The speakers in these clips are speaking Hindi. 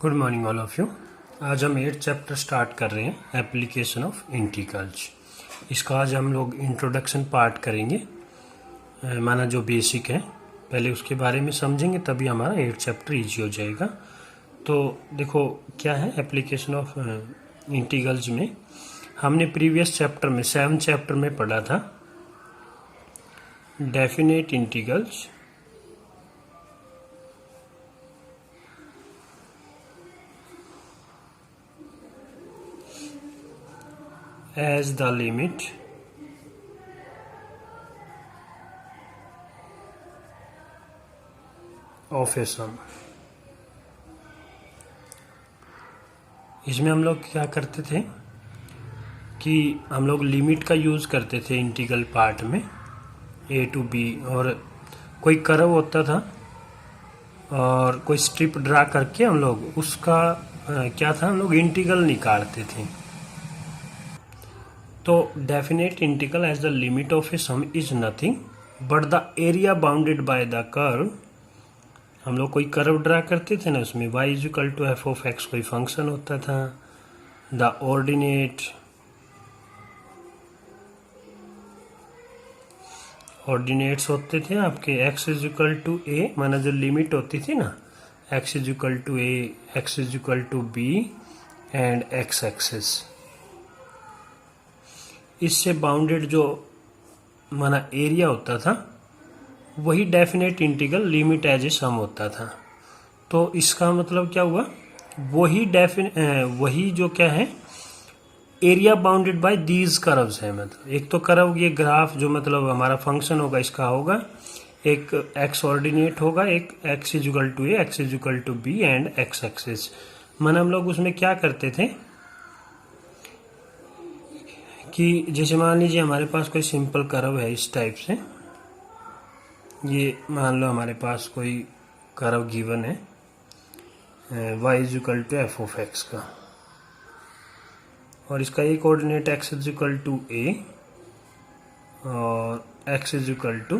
Good morning all of you. आज हम 8th चैप्टर स्टार्ट कर रहे हैं, एप्लीकेशन ऑफ इंटीग्रल्स। इसका आज हम लोग इंट्रोडक्शन पार्ट करेंगे, माना जो बेसिक है पहले उसके बारे में समझेंगे, तभी हमारा 8th चैप्टर ईजी हो जाएगा। तो देखो क्या है एप्लीकेशन ऑफ इंटीग्रल्स में, हमने प्रीवियस चैप्टर में 7th चैप्टर में पढ़ा था definite integrals, as the limit of a sum। इसमें हम लोग क्या करते थे कि हम लोग लिमिट का यूज़ करते थे इंटीग्रल पार्ट में a to b, और कोई कर्व होता था और कोई स्ट्रिप ड्रा करके हम लोग उसका क्या था, हम लोग इंटीग्रल निकालते थे। तो definite integral as the limit of a sum is nothing but the area bounded by the curve. हम लोग कोई कर्व ड्रा करते थे ना, उसमें y is equal to F of X कोई फंक्शन होता था, द ऑर्डिनेट्स होते थे आपके x is equal to A, माना जो लिमिट होती थी ना x is equal to A, x is equal to B and x axis. इससे बाउंडेड जो माना एरिया होता था वही definite integral limit as a sum होता था। तो इसका मतलब क्या हुआ, वही जो क्या है area bounded bye these curves है। मतलब एक तो कर्व ये ग्राफ जो मतलब हमारा फंक्शन होगा इसका होगा, एक एक्स ऑर्डिनेट होगा, एक X is equal to A, X is equal to B and X axis. माना हम लोग उसमें क्या करते थे कि जैसे मान लीजिए हमारे पास कोई सिंपल कर्व है इस टाइप से, ये मान लो हमारे पास कोई कर्व गिवन है y is equal to F of X का, और इसका एक coordinate x is equal to A और x is equal to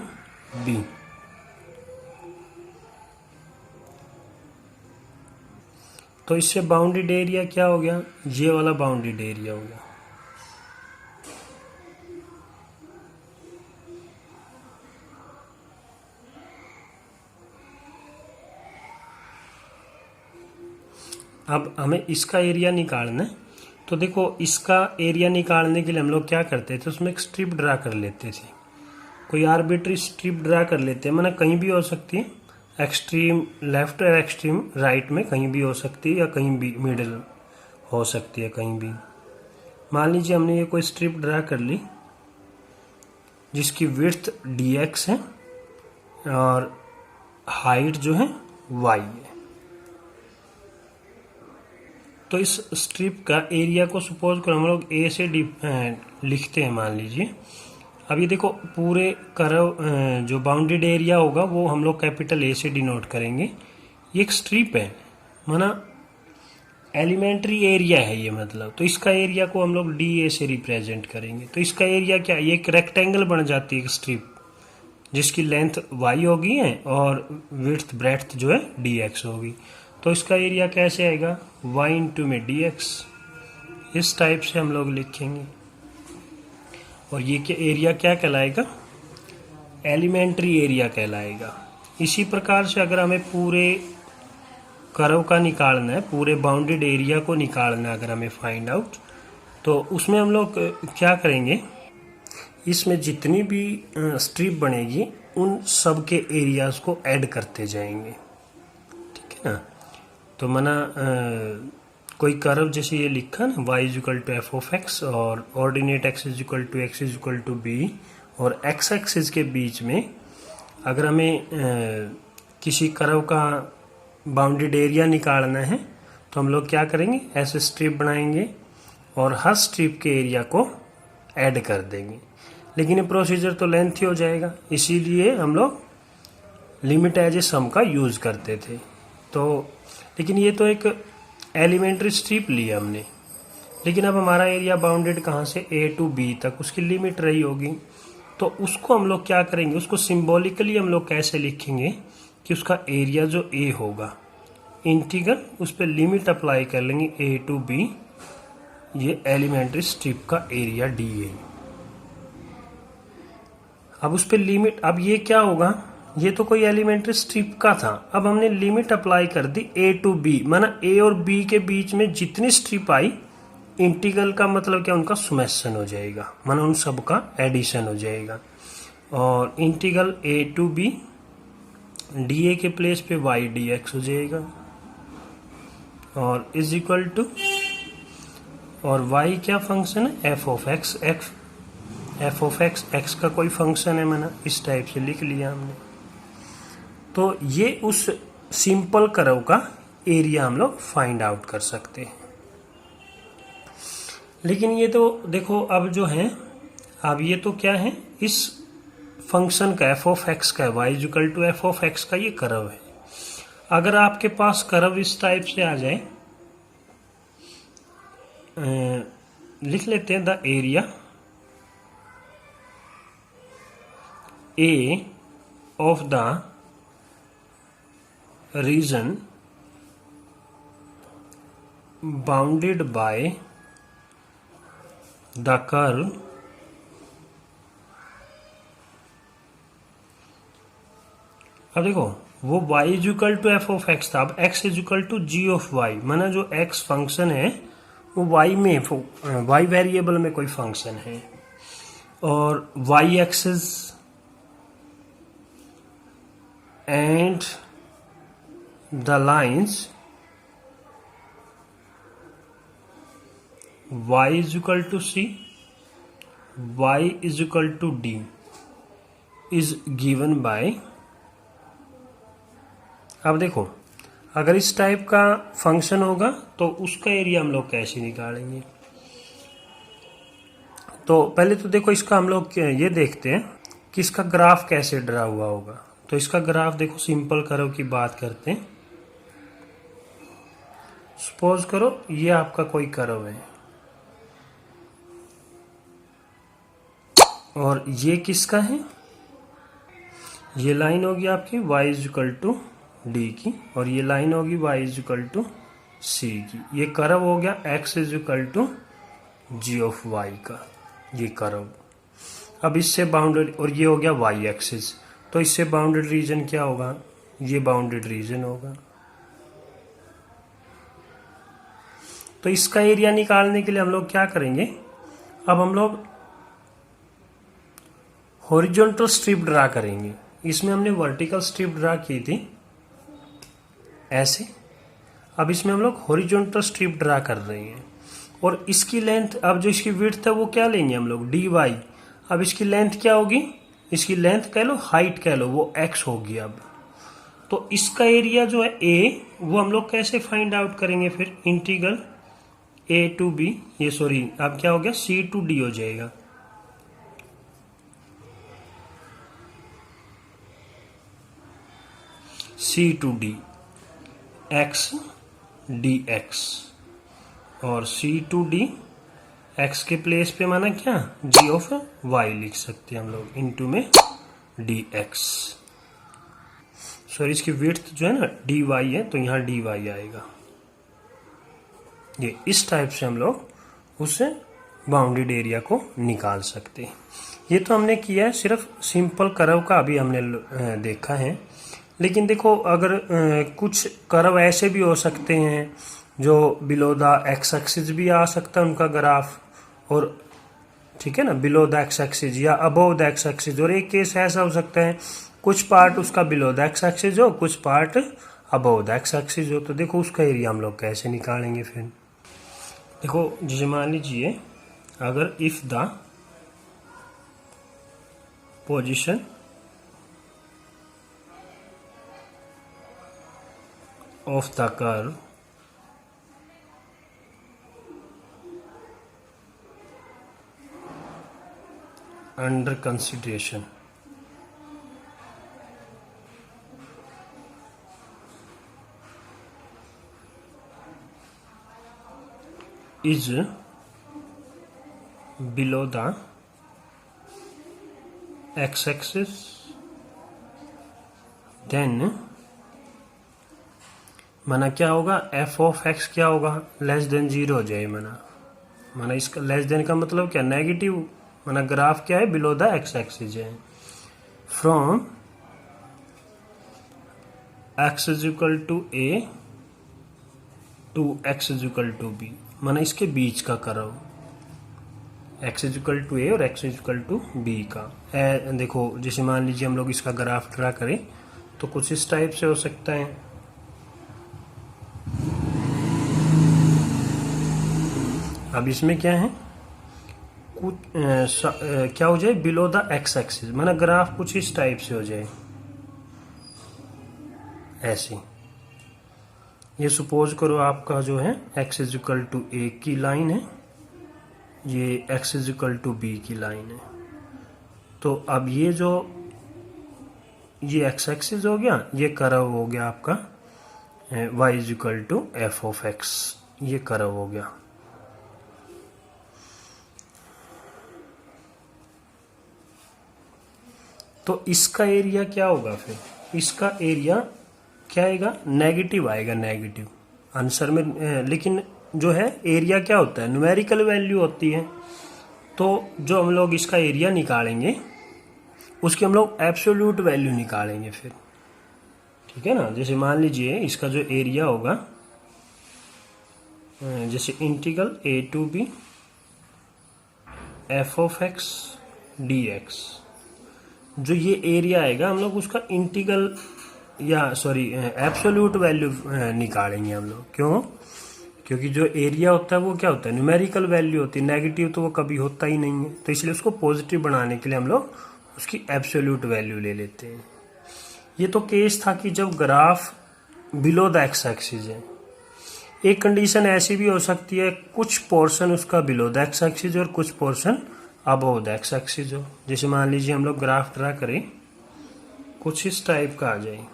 B. तो इससे बाउंडेड एरिया क्या हो गया, ये वाला बाउंडेड एरिया हो गया। अब हमें इसका एरिया निकालना है, तो देखो इसका एरिया निकालने के लिए हम लोग क्या करते थे, उसमें एक स्ट्रिप ड्रा कर लेते थे, कोई आर्बिट्री स्ट्रिप ड्रा कर लेते हैं, माना कहीं भी हो सकती है, एक्सट्रीम लेफ्ट और एक्सट्रीम राइट में कहीं भी हो सकती है, या कहीं भी मिडिल हो सकती है कहीं भी। मान लीजिए हमने ये कोई स्ट्रिप ड्रा कर ली जिसकी विड्थ dx है और हाइट जो है y है। तो इस स्ट्रिप का एरिया को सपोज करो हम लोग ए से लिखते हैं, मान लीजिए। अब ये देखो पूरे कर्व जो बाउंडेड एरिया होगा वो हम लोग कैपिटल ए से डिनोट करेंगे। ये एक स्ट्रिप है, माना एलिमेंट्री एरिया है ये, मतलब तो इसका एरिया को हम लोग डी ए से रिप्रेजेंट करेंगे। तो इसका एरिया क्या, ये एक रेक्टेंगल बन जाती है एक स्ट्रिप जिसकी लेंथ y होगी है और विड्थ ब्रेड्थ जो है dx होगी। तो इसका एरिया कैसे आएगा, y इंटू में dx, इस टाइप से हम लोग लिखेंगे। और ये क्या एरिया क्या कहलाएगा, एलिमेंट्री एरिया कहलाएगा। इसी प्रकार से अगर हमें पूरे कर्व का निकालना है, पूरे बाउंडेड एरिया को निकालना है अगर हमें फाइंड आउट, तो उसमें हम लोग क्या करेंगे, इसमें जितनी भी स्ट्रिप बनेगी उन सब के एरियाज को ऐड करते जाएंगे, ठीक है ना। तो माना कोई कर्व जैसे ये लिखा ना y is equal to F of X और ordinate x is equal to X is equal to B, और x एक्सिस के बीच में अगर हमें किसी कर्व का बाउंडेड एरिया निकालना है तो हम लोग क्या करेंगे, ऐसे स्ट्रिप बनाएंगे और हर स्ट्रिप के एरिया को ऐड कर देंगे। लेकिन ये प्रोसीजर तो लेंथी हो जाएगा, इसीलिए हम लोग लिमिट एज ए सम का यूज़ करते थे। तो लेकिन ये तो एक एलिमेंट्री स्ट्रिप ली हमने, लेकिन अब हमारा एरिया बाउंडेड कहाँ से, ए टू बी तक उसकी लिमिट रही होगी। तो उसको हम लोग क्या करेंगे, उसको सिंबॉलिकली हम लोग कैसे लिखेंगे कि उसका एरिया जो ए होगा, इंटीग्रल उस पर लिमिट अप्लाई कर लेंगे ए टू बी, ये एलिमेंट्री स्ट्रिप का एरिया डी है। अब उस पर लिमिट, अब ये क्या होगा, ये तो कोई एलिमेंट्री स्ट्रिप का था, अब हमने लिमिट अप्लाई कर दी ए टू बी, माना ए और बी के बीच में जितनी स्ट्रिप आई, इंटीग्रल का मतलब क्या, उनका सुमेशन हो जाएगा, माना उन सब का एडिशन हो जाएगा। और integral A to B D A के प्लेस पे वाई डी एक्स हो जाएगा, और इज इक्वल टू, और वाई क्या फंक्शन है, F of X, F of X X का कोई फंक्शन है, माना इस टाइप से लिख लिया हमने। तो ये उस सिंपल कर्व का एरिया हम लोग फाइंड आउट कर सकते हैं। लेकिन ये तो देखो अब जो है, अब ये तो क्या है, इस फंक्शन का एफ ऑफ एक्स का, Y equal to F of X का ये कर्व है। अगर आपके पास कर्व इस टाइप से आ जाए, लिख लेते हैं the area A of the region bounded by the curve अब देखो वो y is equal to F of X था, अब x is equal to G of Y, माना जो x फंक्शन है वो y में, y वेरिएबल में कोई फंक्शन है, और y axis and the lines y is equal to c, y is equal to d is given by, अब देखो अगर इस टाइप का फंक्शन होगा तो उसका एरिया हम लोग कैसे निकालेंगे। तो पहले तो देखो इसका हम लोग ये देखते हैं कि इसका ग्राफ कैसे ड्रा हुआ होगा। तो इसका ग्राफ देखो, सिंपल कर्व की बात करते हैं। सपोज करो ये आपका कोई कर्व है और ये किसका है, ये लाइन होगी आपकी y is equal to D की, और ये लाइन होगी y is equal to C की। ये कर्व हो गया x is equal to G of y का, ये कर्व। अब इससे बाउंडेड, और ये हो गया y एक्सिस, तो इससे बाउंडेड रीजन क्या होगा, ये बाउंडेड रीजन होगा। तो इसका एरिया निकालने के लिए हम लोग क्या करेंगे, अब हम लोग हॉरिजॉन्टल स्ट्रिप ड्रा करेंगे। इसमें हमने वर्टिकल स्ट्रिप ड्रा की थी ऐसे, अब इसमें हम लोग हॉरिजॉन्टल स्ट्रिप ड्रा कर रहे हैं, और इसकी लेंथ, अब जो इसकी विड्थ है वो क्या लेंगे हम लोग, डी वाई। अब इसकी लेंथ क्या होगी, इसकी लेंथ कह लो, हाइट कह लो, वो एक्स होगी। अब तो इसका एरिया जो है ए, वो हम लोग कैसे फाइंड आउट करेंगे, फिर इंटीग्रल ए टू बी, ये सॉरी अब क्या हो गया, सी टू डी हो जाएगा। C to D X D X, और सी टू डी एक्स के प्लेस पे माना क्या, जी ऑफ वाई लिख सकते हैं हम लोग, इनटू में डी एक्स। सॉरी इसकी विड्थ जो है ना डी वाई है, तो यहाँ डी वाई आएगा। ये इस टाइप से हम लोग उससे बाउंडेड एरिया को निकाल सकते हैं। ये तो हमने किया है सिर्फ सिंपल कर्व का, अभी हमने देखा है। लेकिन देखो अगर कुछ कर्व ऐसे भी हो सकते हैं जो बिलो द एक्स एक्सिस भी आ सकता है उनका ग्राफ, और ठीक है ना, बिलो द एक्स एक्सिस या अबव द एक्स एक्सिस। और एक केस ऐसा हो सकता है कुछ पार्ट उसका बिलो द एक्स एक्सिस हो, कुछ part above the X axis हो। तो देखो उसका एरिया हम लोग कैसे निकालेंगे फिर। देखो जैसे मान लीजिए अगर if the position of the curve under consideration is below the x-axis, then माना क्या होगा, एफ ऑफ एक्स क्या होगा, लेस देन 0 हो जाए। माना इसका लेस देन का मतलब क्या, नेगेटिव। माना ग्राफ क्या है, बिलो द एक्स एक्सिस है। From X is equal to A to X is equal to B, माना इसके बीच का curve, X is equal to A और X is equal to B का। देखो जैसे मान लीजिए हम लोग इसका ग्राफ ड्रा करें तो कुछ इस टाइप से हो सकता है। अब इसमें क्या है, कुछ क्या हो जाए, बिलो द एक्स एक्सिस, माना ग्राफ कुछ इस टाइप से हो जाए, ऐसे। ये सपोज करो आपका जो है X is equal to A की लाइन है, ये X is equal to B की लाइन है। तो अब ये जो ये एक्स एक्सिस हो गया, ये कर्व हो गया आपका Y is equal to F of X, ये कर्व हो गया। तो इसका एरिया क्या होगा, फिर इसका एरिया क्या आएगा, नेगेटिव आएगा, नेगेटिव आंसर में। लेकिन जो है एरिया क्या होता है, न्यूमेरिकल वैल्यू होती है। तो जो हम लोग इसका एरिया निकालेंगे उसकी हम लोग एब्सोल्यूट वैल्यू निकालेंगे फिर, ठीक है ना। जैसे मान लीजिए इसका जो एरिया होगा, जैसे integral A to B F of X D X, जो ये एरिया आएगा हम लोग उसका इंटीग्रल या सॉरी एब्सोल्यूट वैल्यू निकालेंगे हम लोग। क्यों, क्योंकि जो एरिया होता है वो क्या होता है, न्यूमेरिकल वैल्यू होती है, नेगेटिव तो वो कभी होता ही नहीं है। तो इसलिए उसको पॉजिटिव बनाने के लिए हम लोग उसकी एब्सोल्यूट वैल्यू ले लेते हैं। ये तो केस था कि जब graph below the X axis है। एक कंडीशन ऐसी भी हो सकती है, कुछ पोर्शन उसका बिलो द एक्स एक्सिस और कुछ portion above the X axis हो। जैसे मान लीजिए हम लोग ग्राफ ड्रा करें, कुछ इस टाइप का आ जाए।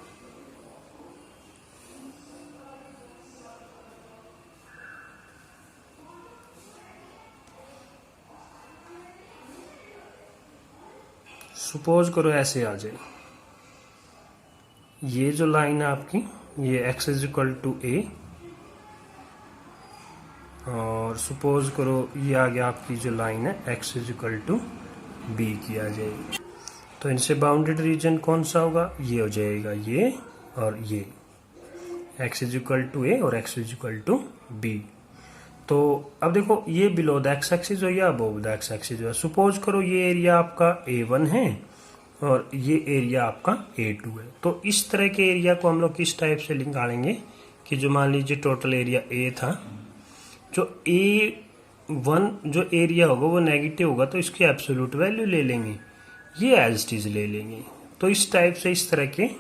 सपोज करो ऐसे आ जाए, ये जो लाइन है आपकी, ये x is equal to A, और सपोज करो ये आ गया आपकी जो लाइन है x is equal to B की आ जाएगी। तो इनसे बाउंडेड रीजन कौन सा होगा, ये हो जाएगा ये और ये, x is equal to A और x is equal to B. तो अब देखो ये बिलो द एक्स एक्सिस हो या अबव द एक्स एक्सिस हो। सपोज करो ये एरिया आपका A1 है और ये एरिया आपका A2 है। तो इस तरह के एरिया को हम लोग किस टाइप से निकालेंगे कि जो मान लीजिए टोटल एरिया A था, जो A1 जो एरिया होगा वो नेगेटिव होगा तो इसकी एब्सोल्यूट वैल्यू ले लेंगे, ये एज इट इज ले लेंगे। तो इस टाइप से इस तरह के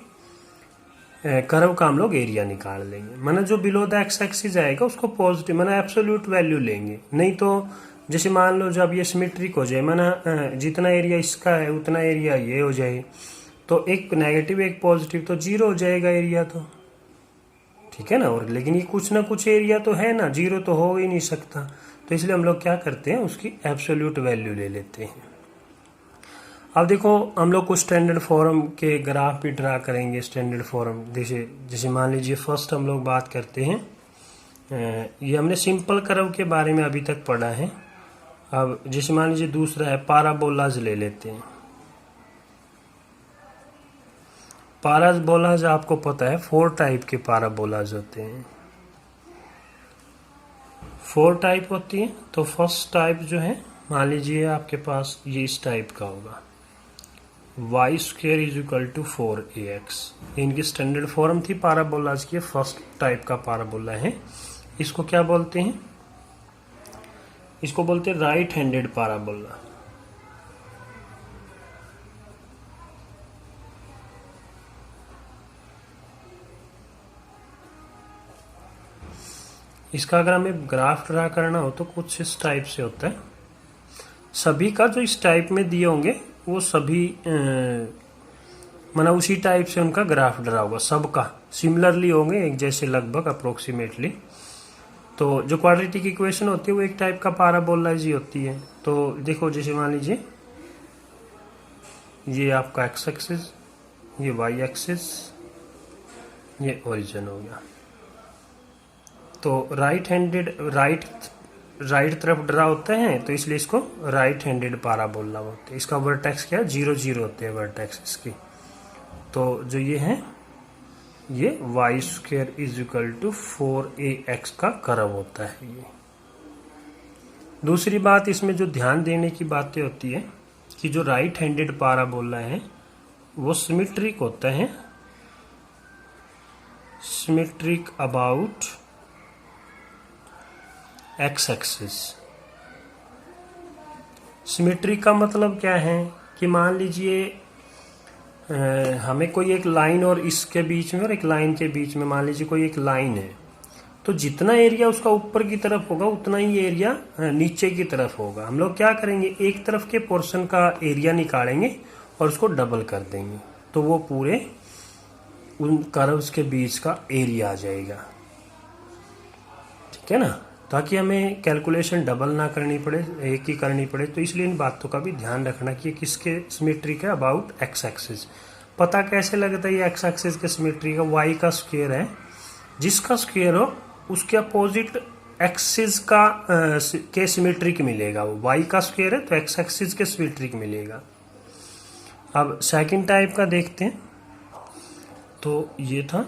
कर्व का हम लोग एरिया निकाल लेंगे। माना जो बिलो द एक्स एक्सिस आएगा उसको पॉजिटिव, माना एब्सोल्यूट वैल्यू लेंगे। नहीं तो जैसे मान लो जब ये सिमेट्रिक हो जाए, माना जितना एरिया इसका है उतना एरिया ये हो जाए, तो एक नेगेटिव एक पॉजिटिव तो 0 हो जाएगा एरिया, तो ठीक है ना। और लेकिन ये कुछ ना कुछ एरिया तो है ना, 0 तो हो ही नहीं सकता। तो इसलिए हम लोग क्या करते हैं, उसकी एब्सोल्यूट वैल्यू ले लेते हैं। अब देखो हम लोग कुछ स्टैंडर्ड फॉर्म के ग्राफ भी ड्रा करेंगे। स्टैंडर्ड फॉर्म जैसे मान लीजिए फर्स्ट हम लोग बात करते हैं, ये हमने सिंपल कर्व के बारे में अभी तक पढ़ा है। अब जैसे मान लीजिए दूसरा है पाराबोलाज ले लेते हैं। पाराबोलाज आपको पता है 4 टाइप के पाराबोलाज होते हैं, 4 टाइप होती है। तो फर्स्ट टाइप जो है मान लीजिए आपके पास ये इस टाइप का होगा, Y square is equal to 4ax। इनकी स्टैंडर्ड फॉर्म थी पाराबोलाज की, फर्स्ट टाइप का पाराबोला है। इसको क्या बोलते हैं, इसको बोलते हैं राइट हैंडेड पाराबोला। इसका अगर हमें ग्राफ ड्रा करना हो तो कुछ इस टाइप से होता है। सभी का जो इस टाइप में दिए होंगे वो सभी माना उसी टाइप से उनका ग्राफ ड्रा होगा, सबका सिमिलरली होंगे, एक जैसे लगभग अप्रोक्सीमेटली। तो जो क्वाड्रेटिक इक्वेशन होती है वो एक टाइप का पाराबोलाज ही होती है। तो देखो जैसे मान लीजिए ये आपका एक्स एक्सिस, ये वाई एक्सिस, ये ओरिजिन हो गया। तो राइट तरफ ड्रा होते हैं, तो इसलिए इसको राइट हैंडेड पाराबोला बोलते हैं। इसका वर्टेक्स क्या है, 0 0 होते हैं वर्टेक्स इसकी। तो जो ये है, ये y² = 4ax का कर्व होता है ये। दूसरी बात इसमें जो ध्यान देने की बातें होती है कि जो राइट हैंडेड पाराबोला है वो सिमेट्रिक होता है, symmetric about x axis. Symmetric का मतलब क्या है कि मान लीजिए हमें कोई एक लाइन और इसके बीच में और एक लाइन के बीच में, मान लीजिए कोई एक लाइन है, तो जितना एरिया उसका ऊपर की तरफ होगा उतना ही एरिया नीचे की तरफ होगा। हम लोग क्या करेंगे, एक तरफ के पोर्शन का एरिया निकालेंगे और उसको डबल कर देंगे, तो वो पूरे उन कर्व्स के बीच का एरिया आ जाएगा। ठीक है ना, ताकि हमें कैलकुलेशन डबल ना करनी पड़े, एक ही करनी पड़े। तो इसलिए इन बातों का भी ध्यान रखना कि किसके सिमेट्रिक है, अबाउट एक्स एक्सिस। पता कैसे लगता है ये एक्स एक्सिस के सिमेट्री का, वाई का स्क्वायर है, जिसका स्क्वायर हो उसके अपोजिट एक्सिस का के सिमेट्रिक मिलेगा। वो वाई का स्क्वायर है तो एक्स एक्सिस के सिमेट्रिक मिलेगा। अब सेकंड टाइप का देखते हैं। तो ये था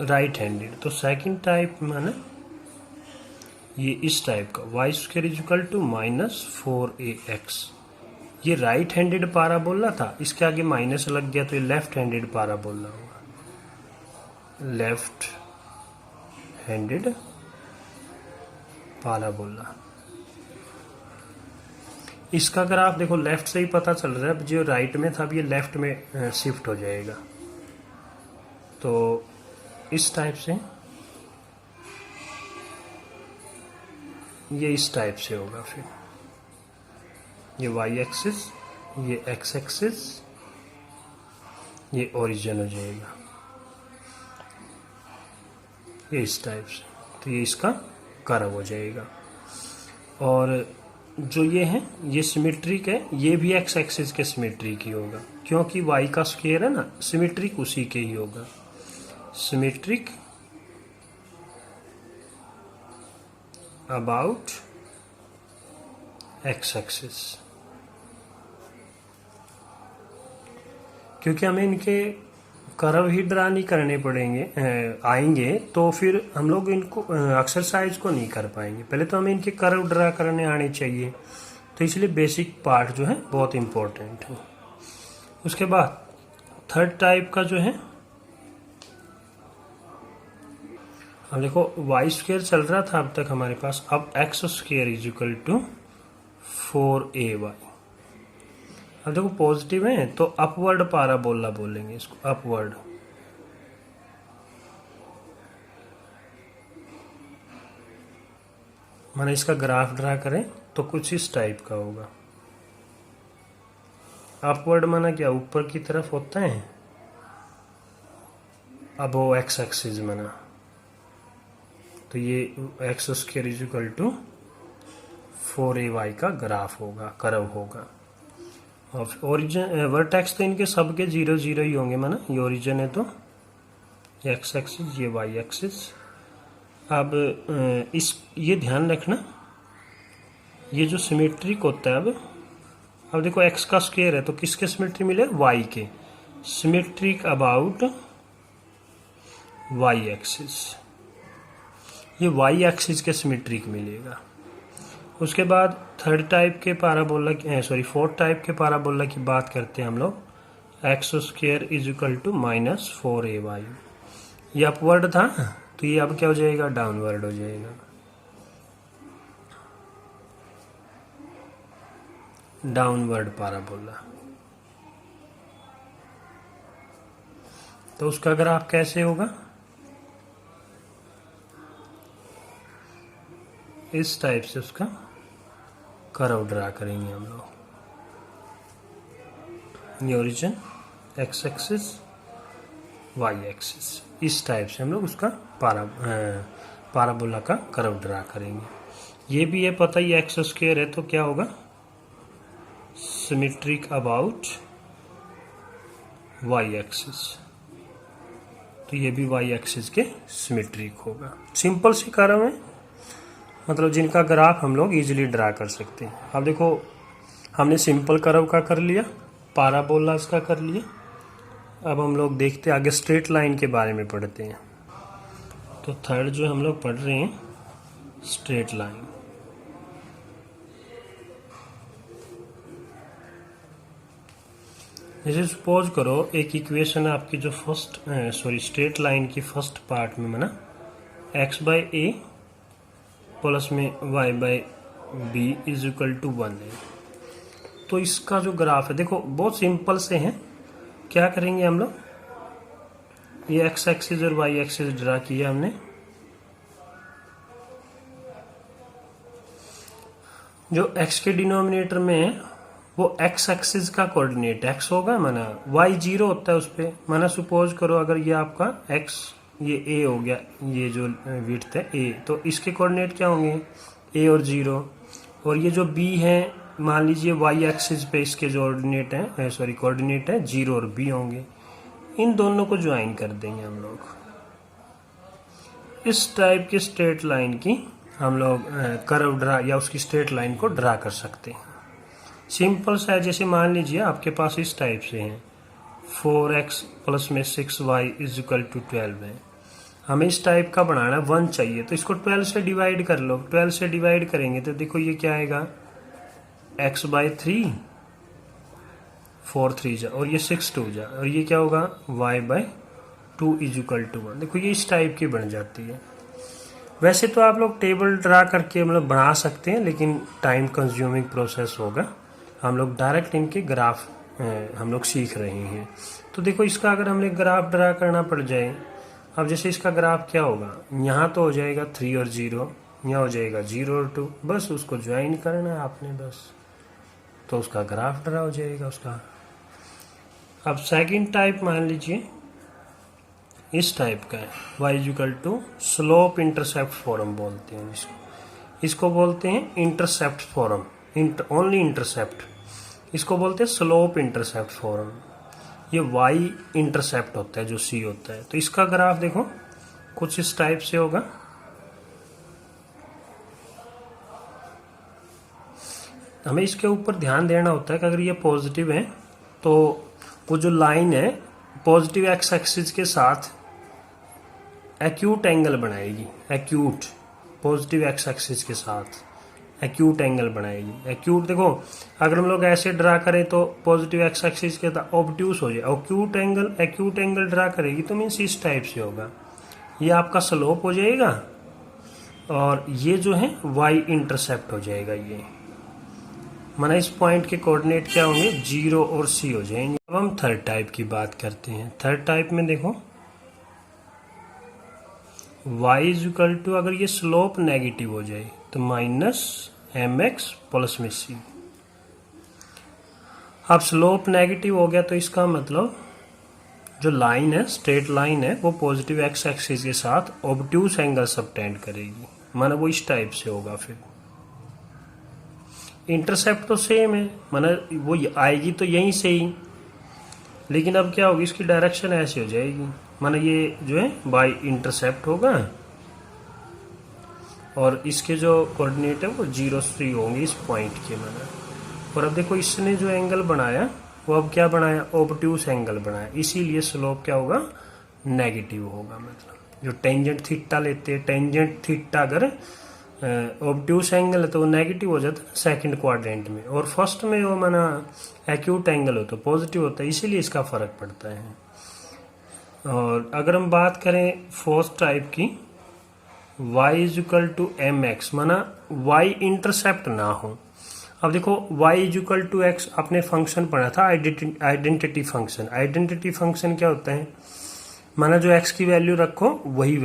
राइट हैंडेड। तो सेकंड टाइप माने ये इस टाइप का, y² = -4ax। ये राइट हैंडेड पाराबोला था, इसके आगे माइनस लग गया तो ये लेफ्ट हैंडेड पाराबोला होगा, लेफ्ट हैंडेड पाराबोला। इसका ग्राफ देखो लेफ्ट से ही पता चल रहा है, जो राइट में था अब ये लेफ्ट में शिफ्ट हो जाएगा। तो इस टाइप से ये इस टाइप से होगा, फिर ये वाई एक्सिस, ये एक्स एक्सिस, ये ओरिजिन हो जाएगा, ये इस टाइप से। तो ये इसका कर्व हो जाएगा। और जो ये है ये सिमेट्रिक है, ये भी एक्स एक्सिस के सिमेट्रिक ही होगा, क्योंकि वाई का स्क्वायर है ना, सिमेट्रिक उसी के ही होगा, सिमेट्रिक अबाउट एक्स एक्सिस। क्योंकि हमें इनके कर्व ही ड्रा नहीं करने पड़ेंगे आएंगे, तो फिर हम लोग इनको एक्सरसाइज को नहीं कर पाएंगे। पहले तो हमें इनके कर्व ड्रा करने आने चाहिए, तो इसलिए बेसिक पार्ट जो है बहुत इम्पोर्टेंट है। उसके बाद थर्ड टाइप का जो है, अब देखो y² चल रहा था अब तक हमारे पास, अब x² = 4ay। अब देखो पॉजिटिव है तो अपवर्ड पाराबोला बोलेंगे इसको, अपवर्ड। माने इसका ग्राफ ड्रा करें तो कुछ इस टाइप का होगा। अपवर्ड माना क्या, ऊपर की तरफ होता है, अब वो एक्स एक्सिस माना, तो ये x² = 4ay का ग्राफ होगा, कर्व होगा। और ओरिजिन वर्टेक्स तो इनके सबके 0 0 ही होंगे, माना ये ओरिजिन है तो एक्स एक्सिस, ये वाई एक्सिस। अब ये ध्यान रखना, ये जो सिमेट्रिक होता है, अब देखो एक्स का स्क्वायर है तो किसके सिमेट्री मिले, वाई के, सिमेट्रिक अबाउट वाई एक्सिस। ये वाई एक्सिस के सिमेट्रिक मिलेगा। उसके बाद थर्ड टाइप के पाराबोला की, फोर्थ टाइप के पाराबोला की बात करते हैं हम लोग, x² = -4ay। ये अपवर्ड था तो ये अब क्या हो जाएगा, डाउनवर्ड हो जाएगा, डाउनवर्ड पाराबोला। तो उसका ग्राफ कैसे होगा, इस टाइप से उसका कर्व ड्रा करेंगे हम लोग। ये origin, X axis, Y axis, इस टाइप से हम लोग उसका पाराबोला का कर्व ड्रा करेंगे। ये भी है पता ही, x² है तो क्या होगा, सिमेट्रिक अबाउट वाई एक्सिस। तो ये भी वाई एक्सिस के सिमेट्रिक होगा। सिंपल सी कर्व है, मतलब जिनका ग्राफ हम लोग इजीली ड्रा कर सकते हैं। अब देखो हमने सिंपल कर्व का कर लिया, पाराबोलास का कर लिया। अब हम लोग देखते हैं आगे स्ट्रेट लाइन के बारे में पढ़ते हैं। तो थर्ड जो हम लोग पढ़ रहे हैं स्ट्रेट लाइन। जैसे सपोज करो एक इक्वेशन है आपकी जो स्ट्रेट लाइन की फर्स्ट पार्ट में माना x बाई ए प्लस में y by B is equal to 1 है। तो इसका जो ग्राफ है देखो बहुत सिंपल से है। क्या करेंगे हम लोग, ये x एक्सिस और y एक्सिस ड्रा किया हमने। जो x के डिनोमिनेटर में है वो x एक्सिस का कोऑर्डिनेट x होगा, माना y 0 होता है उस पे। माना सपोज करो अगर ये आपका x ये a हो गया, ये जो विड्थ है a, तो इसके कोऑर्डिनेट क्या होंगे a और 0। और ये जो b है मान लीजिए y एक्सिस पे इसके जो कोऑर्डिनेट है 0 और b होंगे। इन दोनों को ज्वाइन कर देंगे हम लोग। इस टाइप की स्ट्रेट लाइन की हम लोग कर्व ड्रा या उसकी स्ट्रेट लाइन को ड्रा कर सकते हैं। सिंपल सा है, जैसे मान लीजिए आपके पास इस टाइप से है 4x प्लस में 6y इज इक्वल टू 12 है। हमें इस टाइप का बनाना 1 चाहिए, तो इसको 12 से डिवाइड कर लो। 12 से डिवाइड करेंगे तो देखो ये क्या आएगा x बाई 3, 4 3 जा और ये 6 2 जा, और ये क्या होगा y by 2 is equal to 1। देखो ये इस टाइप की बन जाती है। वैसे तो आप लोग टेबल ड्रा करके मतलब बना सकते हैं, लेकिन टाइम कंज्यूमिंग प्रोसेस होगा। हम लोग डायरेक्ट इनके ग्राफ हम लोग सीख रहे हैं। तो देखो इसका अगर हमने ग्राफ ड्रा करना पड़ जाए, अब जैसे इसका ग्राफ क्या होगा, यहाँ तो हो जाएगा 3 और 0, यहाँ हो जाएगा 0 और 2, बस उसको ज्वाइन करना है आपने बस, तो उसका ग्राफ ड्रा हो जाएगा उसका। अब सेकंड टाइप मान लीजिए इस टाइप का है, y equal to slope intercept form बोलते हैं इसको बोलते हैं इंटरसेप्ट फॉर्म, ओनली इंटरसेप्ट। इसको बोलते हैं स्लोप इंटरसेप्ट फॉर्म। ये y इंटरसेप्ट होता है जो c होता है। तो इसका ग्राफ देखो कुछ इस टाइप से होगा। हमें इसके ऊपर ध्यान देना होता है कि अगर ये पॉजिटिव है तो वो जो लाइन है पॉजिटिव x एक्सिस के साथ एक्यूट एंगल बनाएगी। एक्यूट पॉजिटिव x एक्सिस के साथ एक्यूट एंगल बनाएगी। एक्यूट देखो अगर हम लोग ऐसे ड्रा करें तो पॉजिटिव x एक्सिस के साथ ऑब्ट्यूस हो जाए। एक्यूट एंगल ड्रा करेगी तो मीन्स इस टाइप से होगा। ये आपका स्लोप हो जाएगा और ये जो है y इंटरसेप्ट हो जाएगा। ये माना इस पॉइंट के कोऑर्डिनेट क्या होंगे 0 और c हो जाएंगे। अब हम थर्ड टाइप की बात करते हैं। थर्ड टाइप में देखो y इज इक्वल टू, अगर ये स्लोप नेगेटिव हो जाए तो माइनस mx प्लस में c। अब स्लोप नेगेटिव हो गया तो इसका मतलब जो लाइन है स्ट्रेट लाइन है वो पॉजिटिव x एक्सिस के साथ ऑब्ट्यूस एंगल सबटेंड करेगी। माना वो इस टाइप से होगा। फिर इंटरसेप्ट तो सेम है, माना वो आएगी तो यहीं से ही, लेकिन अब क्या होगी इसकी डायरेक्शन ऐसे हो जाएगी। माना ये जो है बाई इंटरसेप्ट होगा और इसके जो कोऑर्डिनेट है वो 0 3 होंगे इस पॉइंट के। माना और अब देखो इसने जो एंगल बनाया वो अब क्या बनाया ऑब्ट्यूस एंगल बनाया, इसीलिए स्लोप क्या होगा नेगेटिव होगा। मतलब जो टेंजेंट थीटा लेते हैं, टेंजेंट थीटा अगर ऑब्ट्यूस एंगल है तो वो नेगेटिव हो जाता है सेकंड क्वाड्रेंट में, और फर्स्ट में वो माना एक्यूट एंगल हो तो पॉजिटिव होता है, इसीलिए इसका फर्क पड़ता है। और अगर हम बात करें फोर्थ टाइप की y is equal to mx, माना y इंटरसेप्ट ना हो। अब देखो y is equal to x आपने फंक्शन पढ़ा था आइडेंटिटी फंक्शन। आइडेंटिटी फंक्शन क्या होता है, माना जो x की वैल्यू रखो वही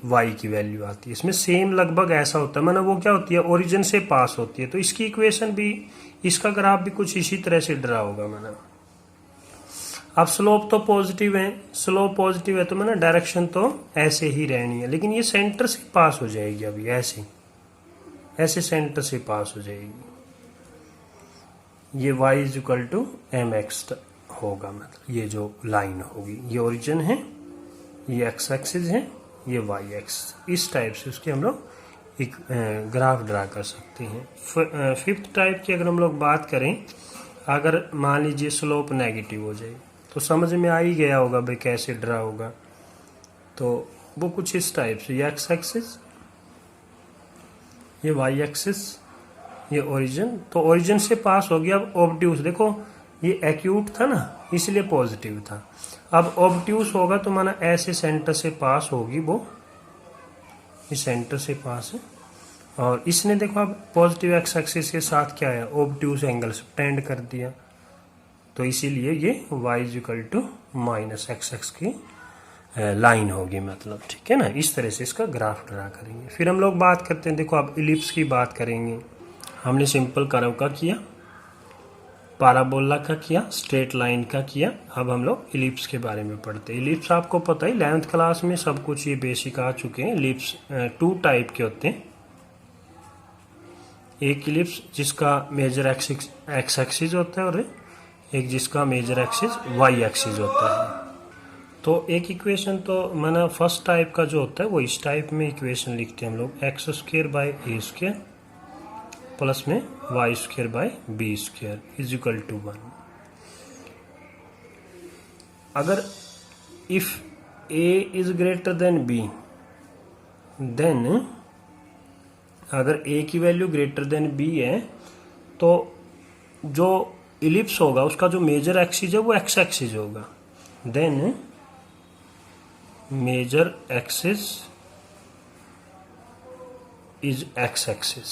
y की वैल्यू आती है। इसमें सेम लगभग ऐसा होता है, माना वो क्या होती है ओरिजिन से पास होती है। तो इसकी इक्वेशन भी, इसका ग्राफ भी कुछ इसी तरह से ड्रा होगा। माना अब स्लोप तो पॉजिटिव है, स्लोप पॉजिटिव है तो माना डायरेक्शन तो ऐसे ही रहनी है, लेकिन ये सेंटर से पास हो जाएगी। अभी ऐसे सेंटर से पास हो जाएगी। ये y is equal to mx होगा, मतलब ये जो लाइन होगी ये ओरिजिन है ये एक्स एक्सिस है, ये वाई एक्स। इस टाइप से उसके हम लोग एक ग्राफ ड्रा कर सकते हैं। फिफ्थ टाइप की अगर हम लोग बात करें, अगर मान लीजिए स्लोप नेगेटिव हो जाए, तो समझ में आ ही गया होगा भाई कैसे ड्रा होगा। तो वो कुछ इस टाइप से, ये एक्स एक्सिस, ये वाई एक्सिस, ये ओरिजिन। तो ओरिजिन से पास हो गया। अब ऑब्ट्यूस देखो, ये एक्यूट था ना, इसलिए पॉजिटिव था। अब ऑब्ट्यूस होगा तो माना ऐसे सेंटर से पास होगी, वो इस सेंटर से पास है। और इसने देखो अब पॉजिटिव एक्स एक्सिस के साथ क्या है, ऑब्ट्यूस एंगल सब्टेंड कर दिया। तो इसीलिए ये y equal to minus X X की लाइन होगी, मतलब ठीक है ना। इस तरह से इसका ग्राफ ड्रा करेंगे। फिर हम लोग बात करते हैं, देखो अब इलिप्स की बात करेंगे। हमने सिंपल कर्व का किया, पाराबोला का किया, स्ट्रेट लाइन का किया। अब हम लोग इलिप्स के बारे में पढ़ते हैं। इलिप्स आपको पता ही, 11th क्लास में सब कुछ ये बेसिक आ चुके हैं। इलिप्स 2 टाइप के होते हैं। एक इलिप्स जिसका मेजर एक्स एक्सिस होता है और एक जिसका मेजर एक्सिस वाई एक्सिस होता है। तो एक इक्वेशन तो माना फर्स्ट टाइप का जो होता है वो इस टाइप में इक्वेशन लिखते हैं हम लोग, X square by A square plus में Y square by B square is equal to 1। अगर if A is greater than B, then अगर ए की वैल्यू ग्रेटर देन बी है तो जो इलिप्स होगा उसका जो मेजर एक्सिस है वो एक्स एक्सिस होगा। Then major axis is X axis.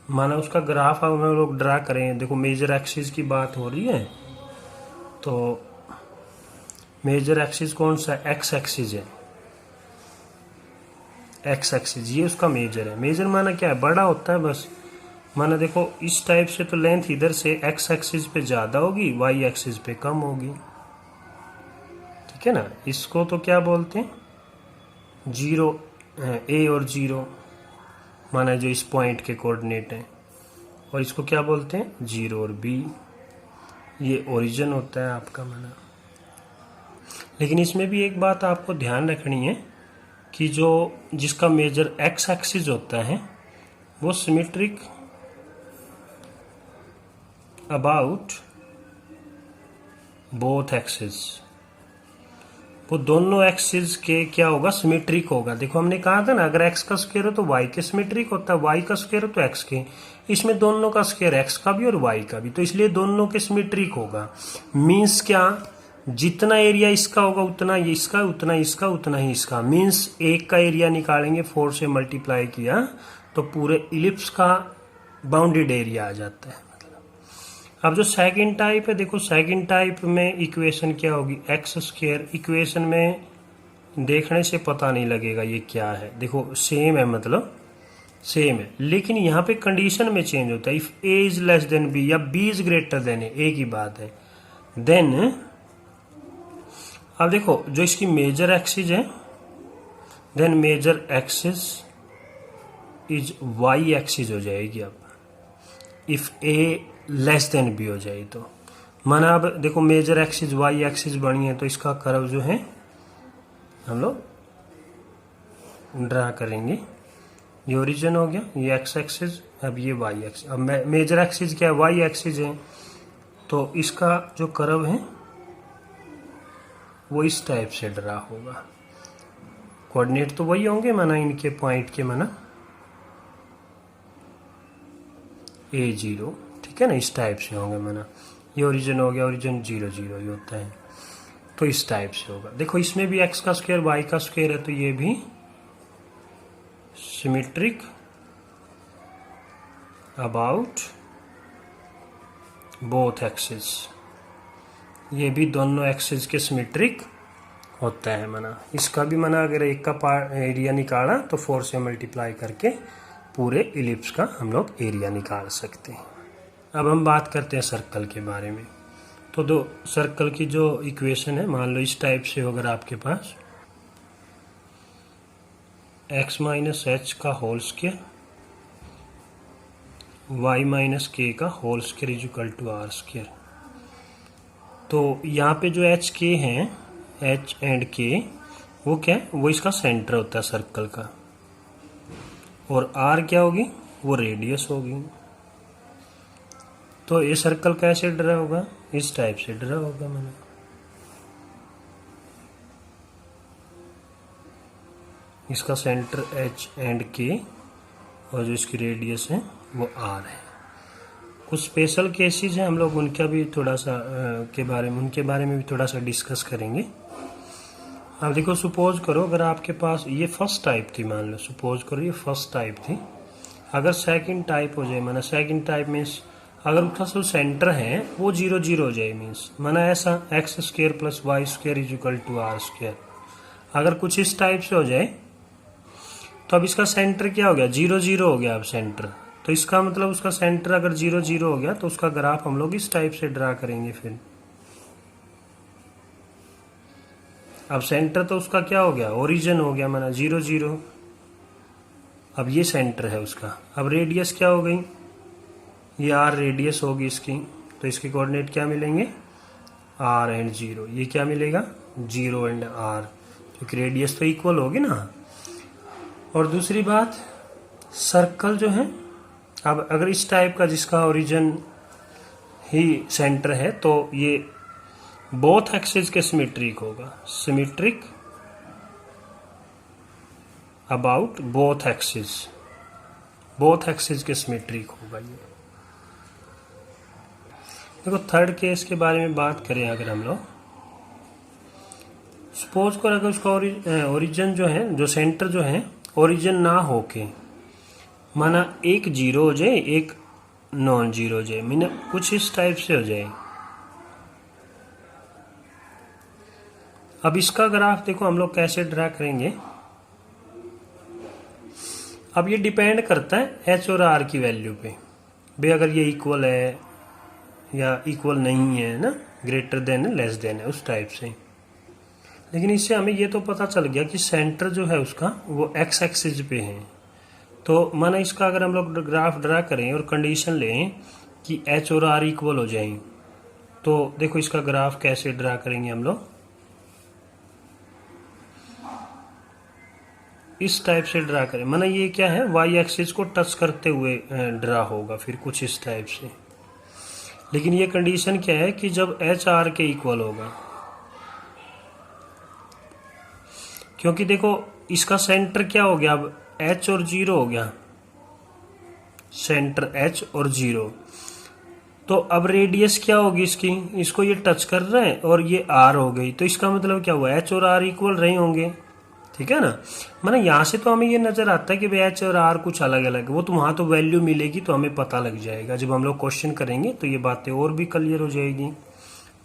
माना उसका ग्राफ अब हम लोग ड्रा करें। देखो मेजर एक्सिस की बात हो रही है, तो मेजर एक्सिस कौन सा, एक्स एक्सिस है। एक्स एक्सिस ये उसका मेजर है। मेजर माना क्या है, बड़ा होता है बस। माना देखो इस टाइप से तो लेंथ इधर से एक्स एक्सिस पे ज्यादा होगी, वाई एक्सिस पे कम होगी, ठीक है ना। इसको तो क्या बोलते हैं, जीरो, ए और जीरो, माना जो इस पॉइंट के कोऑर्डिनेट हैं। और इसको क्या बोलते हैं, जीरो और बी, ये ओरिजिन होता है आपका माना। लेकिन इसमें भी एक बात आपको ध्यान रखनी है कि जो जिसका मेजर एक्स एक्सिस होता है वो सिमेट्रिक अबाउट बोथ एक्सिस। वो दोनों एक्सिस के क्या होगा, सिमेट्रिक होगा। देखो हमने कहा था ना, अगर एक्स का स्क्वायर हो तो वाई के सिमेट्रिक होता है, वाई का स्क्वायर हो तो एक्स के। इसमें दोनों का स्क्वायर, एक्स का भी और वाई का भी, तो इसलिए दोनों के सिमेट्रिक होगा। मीन्स क्या, जितना एरिया इसका होगा उतना ये इसका, उतना इसका, उतना ही इसका। मीन्स एक का एरिया निकालेंगे 4 से मल्टीप्लाई किया तो पूरे इलिप्स का बाउंडेड एरिया आ जाता है। अब जो सेकंड टाइप है, देखो सेकंड टाइप में इक्वेशन क्या होगी, एक्स स्क्वायर। इक्वेशन में देखने से पता नहीं लगेगा ये क्या है, देखो सेम है, मतलब सेम है, लेकिन यहाँ पे कंडीशन में चेंज होता है। If A is less than B या B is greater than A की बात है, देन अब देखो जो इसकी मेजर एक्सिस है, then major axis is Y axis हो जाएगी। अब if A less than B हो जाए तो माना, अब देखो मेजर एक्सिस वाई एक्सिस बनी है तो इसका कर्व जो है हम लोग ड्रा करेंगे। ये ओरिजिन हो गया, ये एक्स एक्सिस, अब ये वाई एक्सिस। अब मेजर एक्सिस क्या है, वाई एक्सिस है, तो इसका जो कर्व है वो इस टाइप से ड्रा होगा। कोऑर्डिनेट तो वही होंगे माना इनके पॉइंट के, माना A0, ठीक है ना, इस टाइप से होंगे माना। ये ओरिजिन हो गया, ओरिजिन 0 0 ही होता है, तो इस टाइप से होगा। देखो इसमें भी एक्स का स्क्वायर वाई का स्क्वायर है, तो ये भी सिमेट्रिक अबाउट बोथ एक्सिस। ये भी दोनों एक्सिस के सिमेट्रिक होता है माना। इसका भी माना अगर एक का एरिया निकाला तो 4 से मल्टीप्लाई करके पूरे इलिप्स का हम लोग एरिया निकाल सकते हैं। अब हम बात करते हैं सर्कल के बारे में। तो दो सर्कल की जो इक्वेशन है, मान लो इस टाइप से अगर आपके पास x माइनस एच का whole square, y minus K का whole square is equal to R square. तो यहाँ पे जो एच के हैं एच एंड के वो क्या है, वो इसका सेंटर होता है सर्कल का, और आर क्या होगी, वो रेडियस होगी। तो ये सर्कल कैसे ड्रा होगा, इस टाइप से ड्रा होगा मैंने। इसका सेंटर एच एंड के और जो इसकी रेडियस है वो आर है। कुछ स्पेशल केसेस हैं, हम लोग उनका भी थोड़ा सा उनके बारे में भी थोड़ा सा डिस्कस करेंगे। अब देखो, सपोज करो अगर आपके पास ये फर्स्ट टाइप थी, मान लो सपोज करो ये फर्स्ट टाइप थी, अगर सेकंड टाइप हो जाए, माना सेकंड टाइप मीन्स अगर उसका जो सेंटर है वो 0 0 हो जाए, मीन्स माना ऐसा x² plus Y square is equal to R square, अगर कुछ इस टाइप से हो जाए तो अब इसका सेंटर क्या हो गया, 0 0 हो गया अब सेंटर। तो इसका मतलब उसका सेंटर अगर 0 0 हो गया तो उसका ग्राफ हम लोग इस टाइप से ड्रा करेंगे। फिर अब सेंटर तो उसका क्या हो गया, ओरिजिन हो गया, माना 0 0। अब ये सेंटर है उसका। अब रेडियस क्या हो गई, ये आर रेडियस होगी इसकी, तो इसके कोऑर्डिनेट क्या मिलेंगे, आर एंड 0। ये क्या मिलेगा, 0 एंड आर, क्योंकि रेडियस तो इक्वल होगी ना। और दूसरी बात, सर्कल जो है, अब अगर इस टाइप का जिसका ओरिजिन ही सेंटर है तो ये बोथ एक्सिस के सिमेट्रिक होगा, सिमेट्रिक अबाउट बोथ एक्सिस के सिमेट्रिक होगा ये। देखो थर्ड केस के बारे में बात करें, अगर हम लोग सपोज कर अगर उसका ओरिजिन जो है, जो सेंटर जो है ओरिजिन ना होके, माना एक 0 हो जाए एक नॉन 0 हो जाए, मीना कुछ इस टाइप से हो जाए। अब इसका ग्राफ देखो हम लोग कैसे ड्रा करेंगे। अब ये डिपेंड करता है एच और आर की वैल्यू पे, भाई अगर ये इक्वल है या इक्वल नहीं है ना, ग्रेटर देन है लेस देन है, उस टाइप से। लेकिन इससे हमें ये तो पता चल गया कि सेंटर जो है उसका वो एक्स एक्सिस पे है। तो माना इसका अगर हम लोग ग्राफ ड्रा करें और कंडीशन लें कि एच और आर इक्वल हो जाएं, तो देखो इसका ग्राफ कैसे ड्रा करेंगे हम लोग, इस टाइप से ड्रा करें। माना ये क्या है, वाई एक्सिस को टच करते हुए ड्रा होगा, फिर कुछ इस टाइप से। लेकिन ये कंडीशन क्या है कि जब एच आर के इक्वल होगा, क्योंकि देखो इसका सेंटर क्या हो गया, अब h और 0 हो गया, सेंटर h और 0। तो अब रेडियस क्या होगी इसकी, इसको ये टच कर रहे हैं और ये r हो गई, तो इसका मतलब क्या हुआ, h और r इक्वल रहे होंगे, ठीक है ना। माना यहाँ से तो हमें ये नजर आता है कि भाई h और r कुछ अलग अलग, वो तो वहां तो वैल्यू मिलेगी तो हमें पता लग जाएगा, जब हम लोग क्वेश्चन करेंगे तो ये बातें और भी क्लियर हो जाएगी,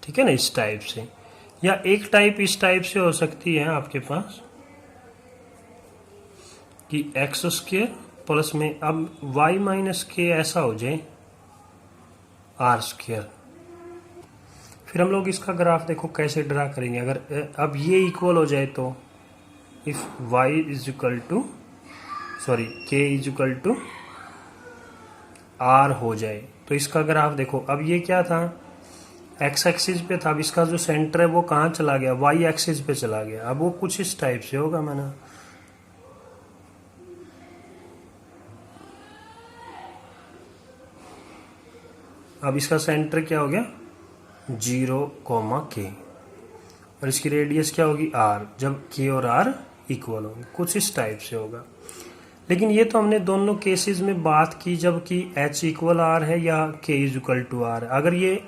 ठीक है ना। इस टाइप से, या एक टाइप इस टाइप से हो सकती है आपके पास कि x² प्लस में अब y माइनस के ऐसा हो जाए r²। फिर हम लोग इसका ग्राफ देखो कैसे ड्रा करेंगे। अगर अब ये इक्वल हो जाए तो if y is equal to k is equal to r हो जाए, तो इसका ग्राफ देखो, अब ये क्या था, x एक्सिस पे था, अब इसका जो सेंटर है वो कहाँ चला गया, y एक्सिस पे चला गया। अब वो कुछ इस टाइप से होगा। माना अब इसका सेंटर क्या हो गया, 0, k, और इसकी रेडियस क्या होगी r, जब k और r इक्वल होंगे, कुछ इस टाइप से होगा। लेकिन ये तो हमने दोनों केसेस में बात की जब कि h इक्वल r है या k is equal to r। अगर ये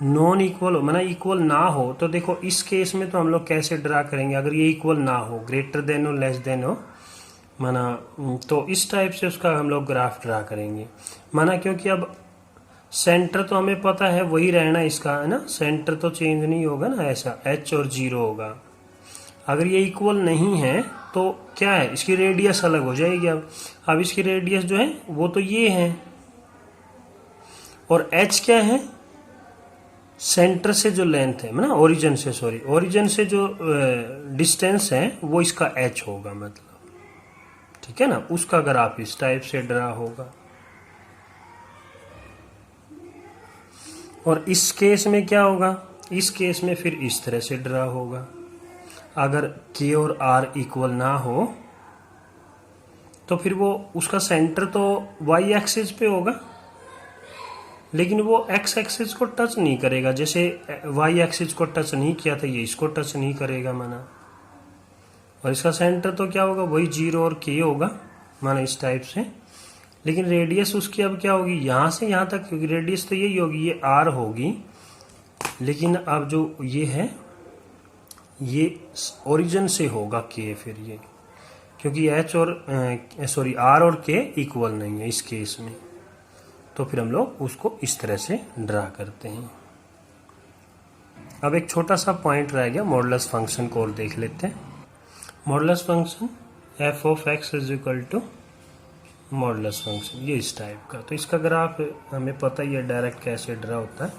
नॉन इक्वल हो, माना इक्वल ना हो, तो देखो इस केस में तो हम लोग कैसे ड्रा करेंगे, अगर ये इक्वल ना हो, ग्रेटर देन हो लेस देन हो, माना तो इस टाइप से उसका हम लोग ग्राफ ड्रा करेंगे। माना क्योंकि अब सेंटर तो हमें पता है वही रहना इसका, है ना, सेंटर तो चेंज नहीं होगा ना, ऐसा h और 0 होगा। अगर ये इक्वल नहीं है तो क्या है, इसकी रेडियस अलग हो जाएगी। अब इसकी रेडियस जो है वो तो ये है, और h क्या है, सेंटर से जो लेंथ है ना, ओरिजिन से जो डिस्टेंस है वो इसका h होगा, मतलब, ठीक है ना। उसका ग्राफ इस टाइप से ड्रा होगा। और इस केस में क्या होगा, इस केस में फिर इस तरह से ड्रा होगा। अगर के और आर इक्वल ना हो तो फिर वो उसका सेंटर तो वाई एक्सिस पे होगा, लेकिन वो एक्स एक्सिस को टच नहीं करेगा। जैसे वाई एक्सिस को टच नहीं किया था, ये इसको टच नहीं करेगा माना। और इसका सेंटर तो क्या होगा, वही 0 और के होगा माना, इस टाइप से। लेकिन रेडियस उसकी अब क्या होगी, यहाँ से यहाँ तक, क्योंकि रेडियस तो यही होगी, ये आर होगी। लेकिन अब जो ये है, ये ओरिजिन से होगा के, फिर ये, क्योंकि एच और सॉरी आर और के इक्वल नहीं है इस केस में। तो फिर हम लोग उसको इस तरह से ड्रा करते हैं। अब एक छोटा सा पॉइंट रह गया, मॉडुलस फंक्शन को और देख लेते हैं। Modulus function F of X is equal to modulus function, ये इस टाइप का। तो इसका ग्राफ हमें पता ही है डायरेक्ट कैसे ड्रा होता है,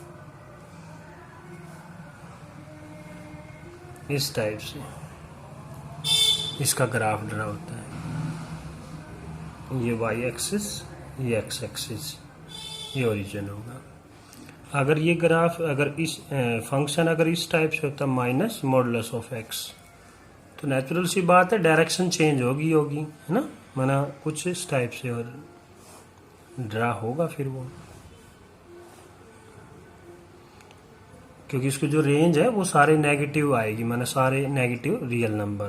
इस टाइप से इसका ग्राफ ड्रा होता है। ये वाई एक्सिस, ये एक्स एक्सिस, ये ओरिजिन होगा। अगर ये ग्राफ, अगर इस फंक्शन अगर इस टाइप से होता माइनस मॉडुलस ऑफ एक्स, तो नेचुरल सी बात है डायरेक्शन चेंज होगी है ना, माना कुछ इस टाइप से और ड्रा होगा फिर वो, क्योंकि इसकी जो रेंज है वो सारे नेगेटिव आएगी, माना सारे नेगेटिव रियल नंबर,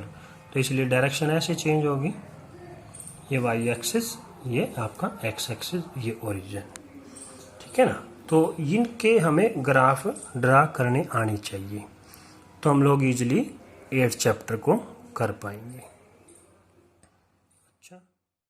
तो इसलिए डायरेक्शन ऐसे चेंज होगी। ये वाई एक्सिस, ये आपका एक्स एक्सिस, ये ओरिजिन, ठीक है ना। तो इनके हमें ग्राफ ड्रा करने आनी चाहिए, तो हम लोग इजीली 8th चैप्टर को कर पाएंगे।